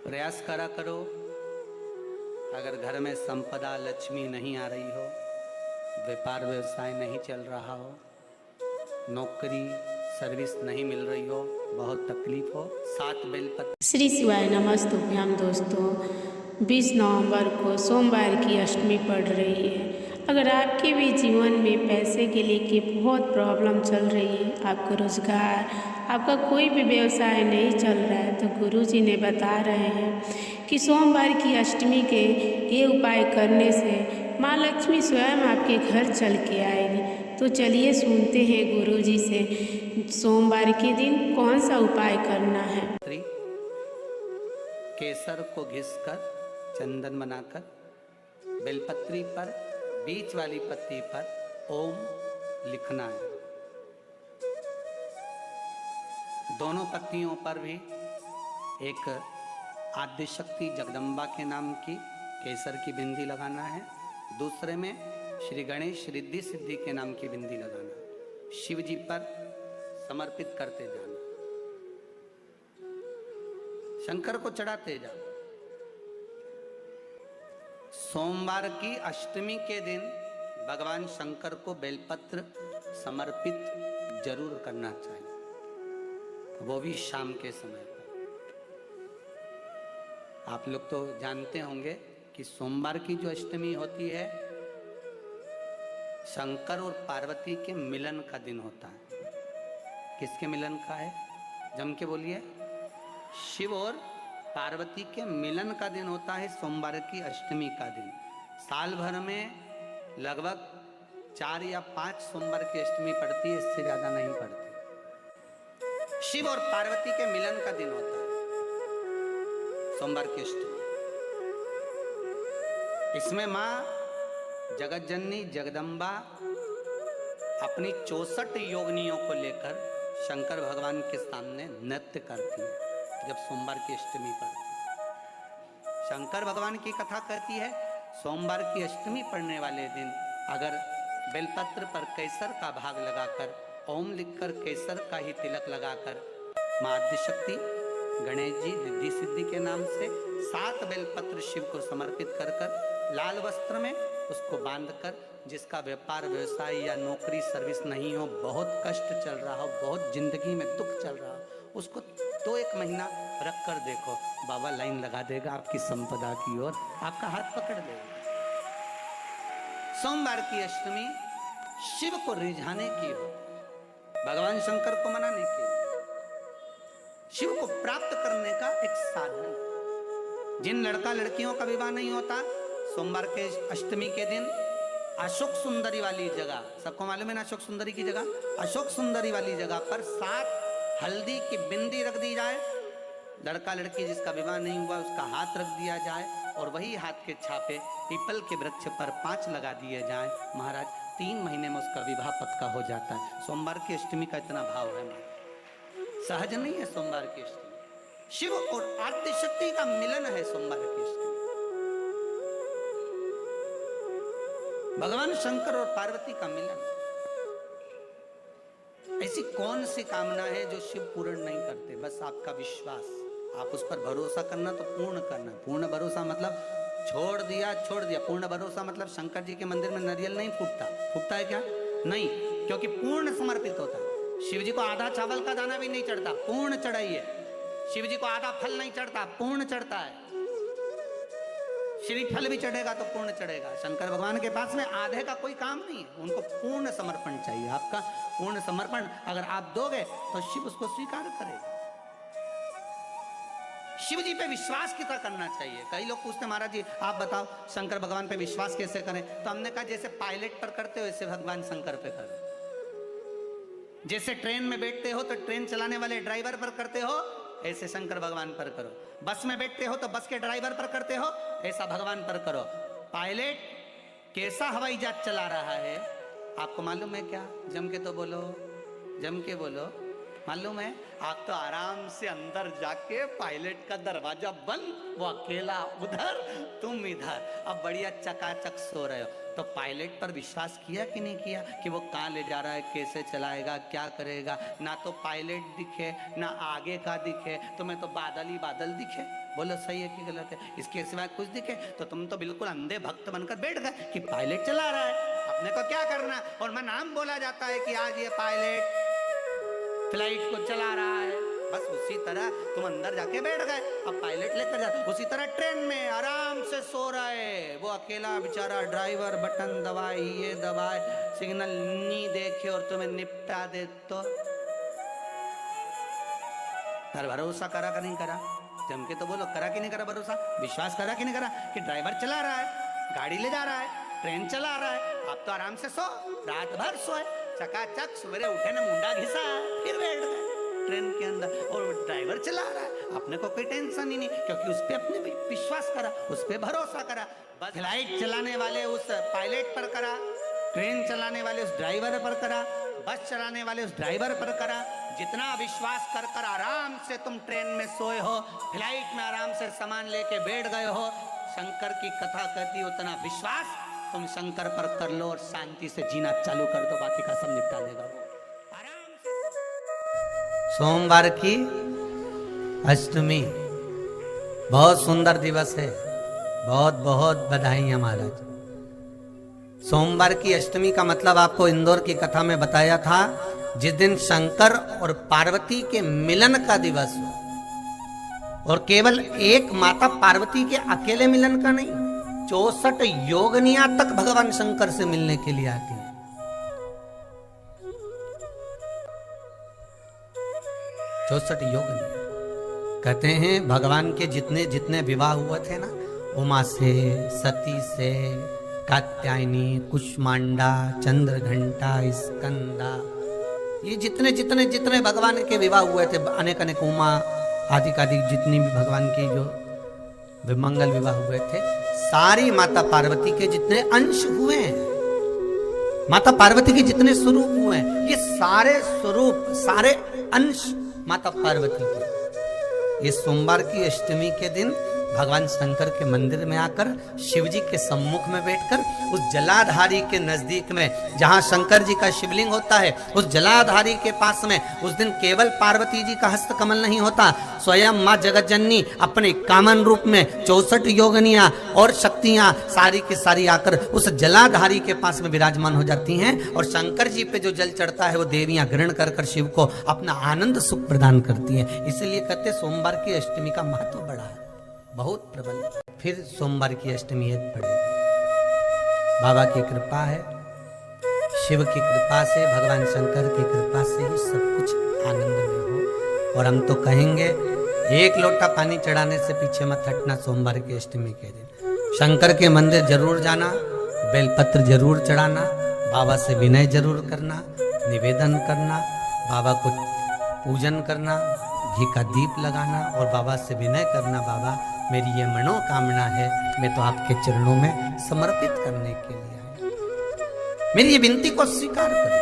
प्रयास करा करो। अगर घर में संपदा लक्ष्मी नहीं आ रही हो, व्यापार व्यवसाय नहीं चल रहा हो, नौकरी सर्विस नहीं मिल रही हो, बहुत तकलीफ हो, 7 बेलपत्र। श्री शिवाय नमस्तुभ्याम दोस्तों, 20 नवंबर को सोमवार की अष्टमी पड़ रही है। अगर आपके भी जीवन में पैसे के लेके बहुत प्रॉब्लम चल रही है, आपका रोजगार, आपका कोई भी व्यवसाय नहीं चल रहा है, तो गुरुजी ने बता रहे हैं कि सोमवार की अष्टमी के ये उपाय करने से माँ लक्ष्मी स्वयं आपके घर चल के आएगी। तो चलिए सुनते हैं गुरुजी से सोमवार के दिन कौन सा उपाय करना है। केसर को घिसकर चंदन बनाकर बेलपत्री पर बीच वाली पत्ती पर ओम लिखना है। दोनों पत्तियों पर भी एक आद्यशक्ति जगदम्बा के नाम की केसर की बिंदी लगाना है। दूसरे में श्री गणेश रिद्धि सिद्धि के नाम की बिंदी लगाना है। शिव जी पर समर्पित करते जाना, शंकर को चढ़ाते जाओ। सोमवार की अष्टमी के दिन भगवान शंकर को बेलपत्र समर्पित जरूर करना चाहिए, वो भी शाम के समय पर। आप लोग तो जानते होंगे कि सोमवार की जो अष्टमी होती है, शंकर और पार्वती के मिलन का दिन होता है। किसके मिलन का है? जम के बोलिए। शिव और पार्वती के मिलन का दिन होता है सोमवार की अष्टमी का दिन। साल भर में लगभग 4 या 5 सोमवार की अष्टमी पड़ती है, इससे ज्यादा नहीं पड़ती। शिव और पार्वती के मिलन का दिन होता है सोमवार की अष्टमी। इसमें मां जगत जननी जगदम्बा अपनी 64 योगिनियों को लेकर शंकर भगवान के सामने नृत्य करती है। जब सोमवार की अष्टमी पड़ती है, शंकर भगवान की कथा कहती है, सोमवार की अष्टमी पड़ने वाले दिन अगर बेलपत्र पर केसर का भाग लगाकर ओम लिखकर केसर का ही तिलक लगाकर मां आद्यशक्ति गणेश जी रिद्धि सिद्धि के नाम से 7 बेलपत्र शिव को समर्पित कर कर लाल वस्त्र में उसको बांधकर, जिसका व्यापार व्यवसाय या नौकरी सर्विस नहीं हो, बहुत कष्ट चल रहा हो, बहुत जिंदगी में दुख चल रहा हो, उसको 2-1 महीना रख कर देखो, बाबा लाइन लगा देगा आपकी संपदा की ओर, आपका हाथ पकड़ लेगा। सोमवार की अष्टमी शिव को रिझाने की हो, भगवान शंकर को मनाने की, शिव को प्राप्त करने का एक साधन। जिन लड़का लड़कियों का विवाह नहीं होता, सोमवार के अष्टमी के दिन अशोक सुंदरी वाली जगह, सबको मालूम है ना अशोक सुंदरी की जगह, अशोक सुंदरी वाली जगह पर 7 हल्दी की बिंदी रख दी जाए। लड़का लड़की जिसका विवाह नहीं हुआ उसका हाथ रख दिया जाए और वही हाथ के छापे पीपल के वृक्ष पर 5 लगा दिए जाए। महाराज 3 महीने में उसका विवाह पक्का हो जाता है। सोमवार की अष्टमी का इतना भाव है, सहज नहीं है सोमवार की अष्टमी। शिव और आद्यशक्ति का मिलन है सोमवार की अष्टमी। भगवान शंकर और पार्वती का मिलन। ऐसी कौन सी कामना है जो शिव पूर्ण नहीं करते? बस आपका विश्वास, आप उस पर भरोसा करना तो पूर्ण करना। पूर्ण भरोसा मतलब छोड़ दिया। पूर्ण भरोसा मतलब शंकर जी के मंदिर में नारियल नहीं फूटता है क्या? नहीं, क्योंकि पूर्ण समर्पित होता है। शिव जी को आधा चावल का दाना भी नहीं चढ़ता, पूर्ण चढ़ाइए। शिव जी को आधा फल नहीं चढ़ता, पूर्ण चढ़ता है। श्रीफल भी चढ़ेगा तो पूर्ण चढ़ेगा। शंकर भगवान के पास में आधे का कोई काम नहीं है, उनको पूर्ण समर्पण चाहिए। आपका पूर्ण समर्पण अगर आप दोगे तो शिव उसको स्वीकार करेगा। शिव जी पे विश्वास कितना करना चाहिए? कई लोग पूछते महाराज जी आप बताओ शंकर भगवान पे विश्वास कैसे करें? तो हमने कहा जैसे पायलट पर करते हो वैसे भगवान शंकर पे करो। जैसे ट्रेन में बैठते हो तो ट्रेन चलाने वाले ड्राइवर पर करते हो, ऐसे शंकर भगवान पर करो। बस में बैठते हो तो बस के ड्राइवर पर करते हो, ऐसा भगवान पर करो। पायलट कैसा हवाई जहाज चला रहा है आपको मालूम है क्या? जम के तो बोलो, जम के बोलो। मालूम है? आप तो आराम से अंदर जाके पायलट का दरवाजा बंद, वो अकेला उधर, तुम इधर, अब बढ़िया चकाचक सो रहे हो। तो पायलट पर विश्वास किया कि नहीं किया कि वो कहाँ ले जा रहा है, कैसे चलाएगा, क्या करेगा। ना तो पायलट दिखे ना आगे का दिखे, तुम्हें तो बादल ही बादल दिखे। बोलो सही है कि गलत है? इसके सिवाय कुछ दिखे तो तुम तो बिल्कुल अंधे भक्त बनकर बैठ गए कि पायलट चला रहा है, अपने को क्या करना। और मैं नाम बोला जाता है कि आज ये पायलट फ्लाइट को चला रहा है, बस उसी तरह तुम अंदर जाके बैठ गए, अब पायलट लेकर जा। उसी तरह ट्रेन में आराम से सो रहा है वो अकेला बेचारा ड्राइवर, बटन दबाए, ये दबाए, सिग्नल नहीं देखे और तुम्हें निपटा दे तो पर भरोसा करा कि नहीं करा? जम के तो बोलो, करा कि नहीं करा भरोसा? विश्वास करा कि नहीं करा कि ड्राइवर चला रहा है, गाड़ी ले जा रहा है, ट्रेन चला रहा है, आप तो आराम से सो, रात भर सोए, चकाचक सवेरे उठे ना मुंडा घिसा फिर बैठ गए ट्रेन के अंदर, और ड्राइवर चला रहा है, अपने को कोई टेंशन ही नहीं, क्योंकि उस पे अपने विश्वास करा, उस पे भरोसा करा। बस फ्लाइट चलाने वाले उस पायलट पर करा, ट्रेन चलाने वाले उस ड्राइवर पर करा, बस चलाने वाले उस ड्राइवर पर करा। जितना विश्वास कर कर आराम से तुम ट्रेन में सोए हो, फ्लाइट में आराम से सामान लेके बैठ गए हो, शंकर की कथा कहती उतना विश्वास तुम शंकर पर कर लो और शांति से जीना चालू कर दो, बाकी का सब निपटा लेगा वो आराम से। सोमवार की अष्टमी बहुत सुंदर दिवस है, बहुत बहुत बधाई महाराज। सोमवार की अष्टमी का मतलब आपको इंदौर की कथा में बताया था, जिस दिन शंकर और पार्वती के मिलन का दिवस हो, और केवल एक माता पार्वती के अकेले मिलन का नहीं, 64 योगनियां तक भगवान शंकर से मिलने के लिए आती हैं। 64 योगनियां कहते हैं भगवान के जितने जितने विवाह हुए थे ना, उमा से, सती से, कात्यायनी, कुष्मांडा, चंद्रघंटा, स्कंदा, ये जितने जितने जितने भगवान के विवाह हुए थे, अनेक अनेक उमा आदि जितनी भी भगवान की जो विमंगल विवाह हुए थे, सारी माता पार्वती के जितने अंश हुए हैं, माता पार्वती के जितने स्वरूप हुए हैं, ये सारे स्वरूप, सारे अंश माता पार्वती के। ये सोमवार की अष्टमी के दिन भगवान शंकर के मंदिर में आकर शिव जी के सम्मुख में बैठकर उस जलाधारी के नजदीक में, जहां शंकर जी का शिवलिंग होता है, उस जलाधारी के पास में उस दिन केवल पार्वती जी का हस्त कमल नहीं होता, स्वयं मां जगतजननी अपने कामन रूप में 64 योगनियां और शक्तियां सारी की सारी आकर उस जलाधारी के पास में विराजमान हो जाती हैं, और शंकर जी पे जो जल चढ़ता है वो देवियां ग्रहण कर कर शिव को अपना आनंद सुख प्रदान करती हैं। इसलिए कहते सोमवार की अष्टमी का महत्व बड़ा है, बहुत प्रबल। फिर सोमवार की अष्टमी एक पड़ेगी, बाबा की कृपा है, शिव की कृपा से, भगवान शंकर की कृपा से ही सब कुछ आनंद में हो। और हम तो कहेंगे एक लोटा पानी चढ़ाने से पीछे मत हटना। सोमवार की अष्टमी के दिन शंकर के मंदिर जरूर जाना, बेलपत्र जरूर चढ़ाना, बाबा से विनय जरूर करना, निवेदन करना, बाबा को पूजन करना, घी का दीप लगाना और बाबा से विनय करना, बाबा मेरी ये मनोकामना है, मैं तो आपके चरणों में समर्पित करने के लिए आया, मेरी ये विनती को स्वीकार करें।